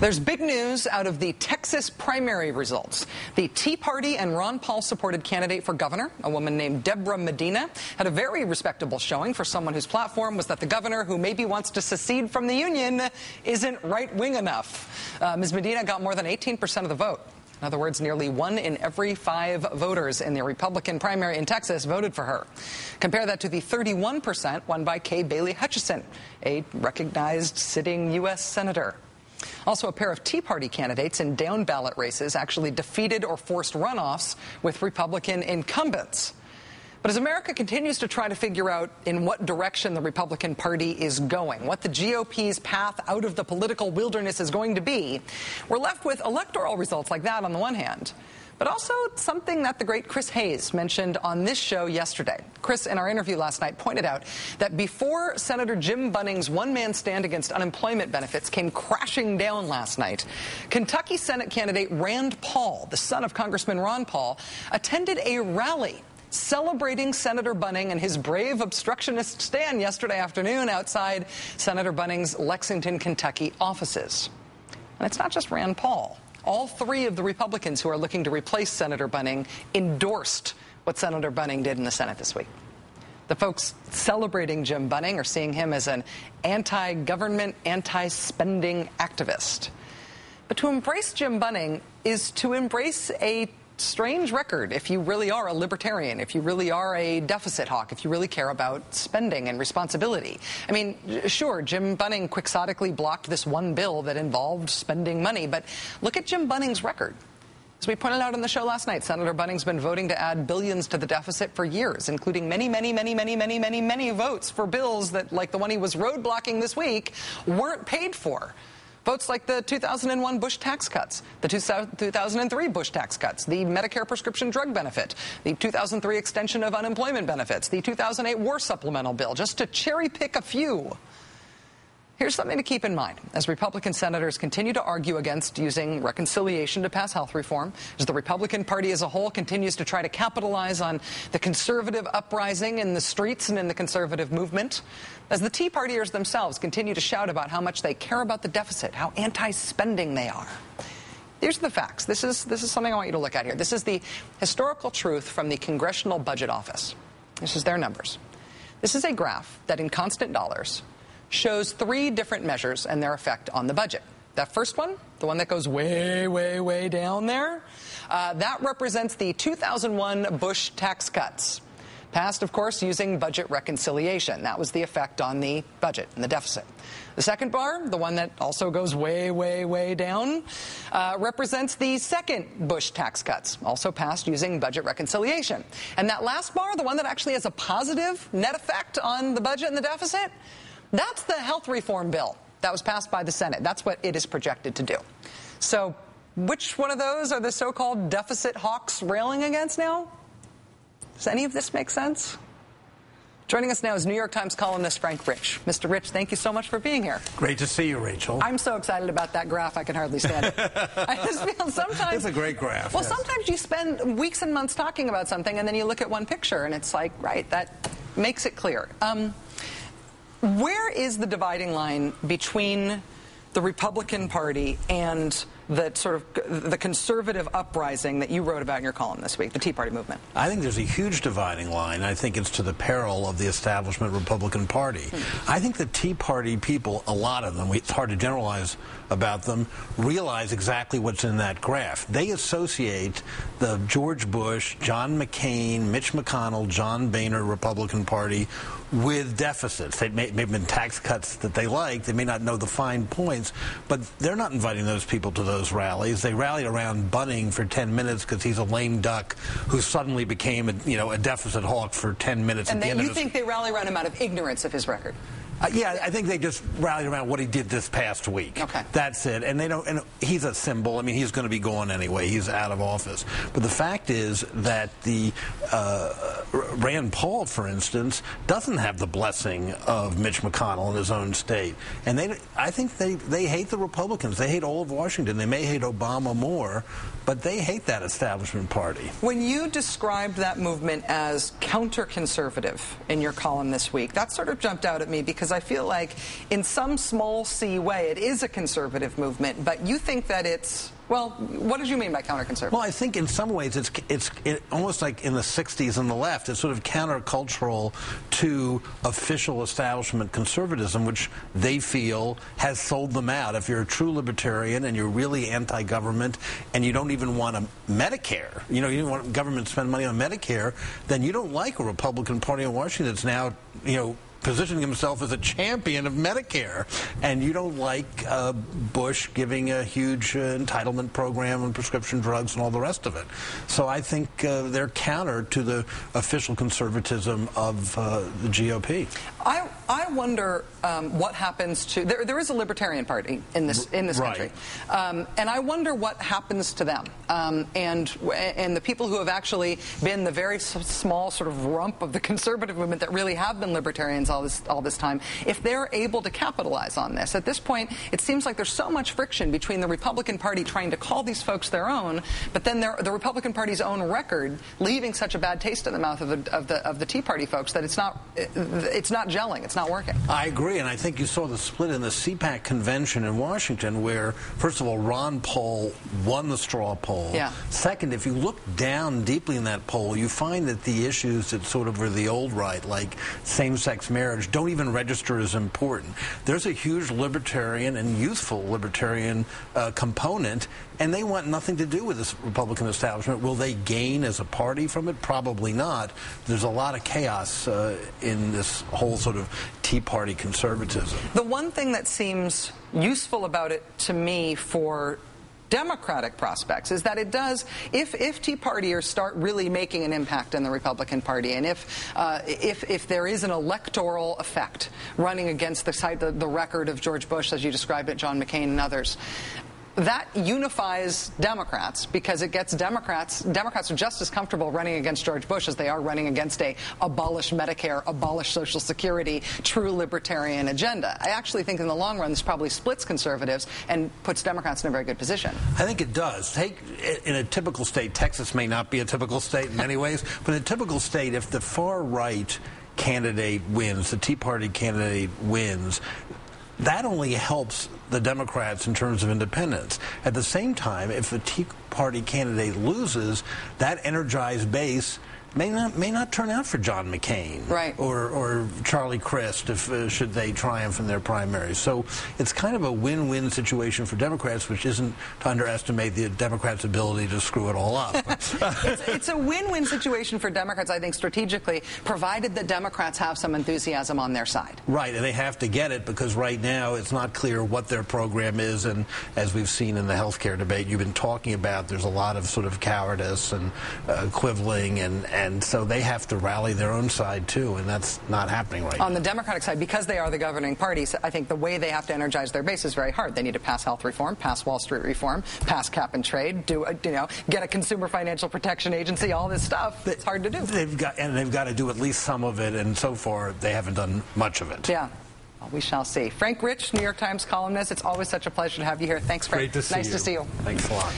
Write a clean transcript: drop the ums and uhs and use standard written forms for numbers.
There's big news out of the Texas primary results. The Tea Party and Ron Paul-supported candidate for governor, a woman named Deborah Medina, had a very respectable showing for someone whose platform was that the governor, who maybe wants to secede from the union, isn't right-wing enough. Ms. Medina got more than 18% of the vote. In other words, nearly 1 in every 5 voters in the Republican primary in Texas voted for her. Compare that to the 31% won by Kay Bailey Hutchison, a recognized sitting U.S. senator. Also, a pair of Tea Party candidates in down-ballot races actually defeated or forced runoffs with Republican incumbents. But as America continues to try to figure out in what direction the Republican Party is going, what the GOP's path out of the political wilderness is going to be, we're left with electoral results like that on the one hand, but also something that the great Chris Hayes mentioned on this show yesterday. Chris, in our interview last night, pointed out that before Senator Jim Bunning's one-man stand against unemployment benefits came crashing down last night, Kentucky Senate candidate Rand Paul, the son of Congressman Ron Paul, attended a rally celebrating Senator Bunning and his brave obstructionist stand yesterday afternoon outside Senator Bunning's Lexington, Kentucky offices. And it's not just Rand Paul. All 3 of the Republicans who are looking to replace Senator Bunning endorsed what Senator Bunning did in the Senate this week. The folks celebrating Jim Bunning are seeing him as an anti-government, anti-spending activist. But to embrace Jim Bunning is to embrace a strange record if you really are a libertarian, if you really are a deficit hawk, if you really care about spending and responsibility. I mean, sure, Jim Bunning quixotically blocked this one bill that involved spending money, but look at Jim Bunning's record. As we pointed out on the show last night, Senator Bunning's been voting to add billions to the deficit for years, including many votes for bills that, like the one he was roadblocking this week, weren't paid for. Votes like the 2001 Bush tax cuts, the 2003 Bush tax cuts, the Medicare prescription drug benefit, the 2003 extension of unemployment benefits, the 2008 war supplemental bill, just to cherry pick a few. Here's something to keep in mind as Republican senators continue to argue against using reconciliation to pass health reform, as the Republican Party as a whole continues to try to capitalize on the conservative uprising in the streets and in the conservative movement, as the Tea Partiers themselves continue to shout about how much they care about the deficit, how anti-spending they are. These are the facts. This is something I want you to look at here. This is the historical truth from the Congressional Budget Office. This is their numbers. This is a graph that in constant dollars shows 3 different measures and their effect on the budget. That first one, the one that goes way down there, that represents the 2001 Bush tax cuts. Passed, of course, using budget reconciliation. That was the effect on the budget and the deficit. The second bar, the one that also goes way down, represents the second Bush tax cuts, also passed using budget reconciliation. And that last bar, the one that actually has a positive net effect on the budget and the deficit, that's the health reform bill that was passed by the Senate. That's what it is projected to do. So which one of those are the so-called deficit hawks railing against now? Does any of this make sense? Joining us now is New York Times columnist Frank Rich. Mr. Rich, thank you so much for being here. Great to see you, Rachel. I'm so excited about that graph, I can hardly stand it. I just feel sometimes... It's a great graph. Well, yes. Sometimes you spend weeks and months talking about something, and then you look at one picture, and it's like, right, that makes it clear. Where is the dividing line between the Republican Party and the sort of the conservative uprising that you wrote about in your column this week, the Tea Party movement? I think there's a huge dividing line. I think it's to the peril of the establishment Republican Party. I think the Tea Party people, a lot of them, it's hard to generalize about them, realize exactly what's in that graph. They associate the George Bush, John McCain, Mitch McConnell, John Boehner Republican Party with deficits. They may have been tax cuts that they like. They may not know the fine points, but they're not inviting those people to those rallies. They rallied around Bunning for 10 minutes because he's a lame duck who suddenly became a deficit hawk for 10 minutes. And then you think they rally around him out of ignorance of his record? Yeah, I think they just rallied around what he did this past week. Okay. That's it. And they don't. And he's a symbol. I mean, he's going to be gone anyway. He's out of office. But the fact is that the Rand Paul, for instance, doesn't have the blessing of Mitch McConnell in his own state. And I think they hate the Republicans. They hate all of Washington. They may hate Obama more, but they hate that establishment party. When you described that movement as counter-conservative in your column this week, that sort of jumped out at me because because I feel like in some small c way it is a conservative movement, but you think that it's, well, what did you mean by counter-conservative? Well, I think in some ways it's almost like in the 60s on the left. It's sort of countercultural to official establishment conservatism, which they feel has sold them out. If you're a true libertarian and you're really anti-government and you don't even want a Medicare, you don't want government to spend money on Medicare, then you don't like a Republican Party in Washington that's now, positioning himself as a champion of Medicare, and you don't like Bush giving a huge entitlement program on prescription drugs and all the rest of it. So I think they're counter to the official conservatism of the GOP. I wonder what happens to there is a Libertarian Party in this country, and I wonder what happens to them and the people who have actually been the very small sort of rump of the conservative movement that really have been libertarians all this time, if they're able to capitalize on this. At this point, it seems like there's so much friction between the Republican Party trying to call these folks their own, but then the Republican Party's own record leaving such a bad taste in the mouth of the Tea Party folks that it's not gelling, it's not working. I agree, and I think you saw the split in the CPAC convention in Washington where, first of all, Ron Paul won the straw poll. Yeah. Second, if you look down deeply in that poll, you find that the issues that sort of were the old right, like same-sex marriage, don't even register as important. There's a huge libertarian and youthful libertarian component, and they want nothing to do with this Republican establishment. Will they gain as a party from it? Probably not. There's a lot of chaos in this whole sort of Tea Party conservatism. The one thing that seems useful about it to me for Democratic prospects is that it does, if Tea Partiers start really making an impact in the Republican Party, and if there is an electoral effect running against the record of George Bush, as you described it, John McCain and others, that unifies Democrats because it gets Democrats are just as comfortable running against George Bush as they are running against a abolish Medicare, abolish Social Security, true libertarian agenda. I actually think in the long run this probably splits conservatives and puts Democrats in a very good position. I think it does. In a typical state, Texas may not be a typical state in many ways, but in a typical state, if the far right candidate wins, the Tea Party candidate wins, that only helps the Democrats in terms of independence. At the same time, if the Tea Party candidate loses, that energized base may not turn out for John McCain, right, or Charlie Crist if should they triumph in their primaries. So it's kind of a win-win situation for Democrats, which isn't to underestimate the Democrats' ability to screw it all up. It's a win-win situation for Democrats, I think, strategically, provided that Democrats have some enthusiasm on their side. Right, and they have to get it because right now it's not clear what their program is, and as we've seen in the health care debate you've been talking about, there's a lot of sort of cowardice and quibbling, and so they have to rally their own side too, and that's not happening right now. On the Democratic side, because they are the governing party, I think the way they have to energize their base is very hard. They need to pass health reform, pass Wall Street reform, pass cap and trade, get a consumer financial protection agency, all this stuff. It's hard to do. They've got to do at least some of it, and so far they haven't done much of it. Yeah. Well, we shall see. Frank Rich, New York Times columnist, it's always such a pleasure to have you here. Thanks, Frank. Great to see you. Nice to see you. Thanks a lot.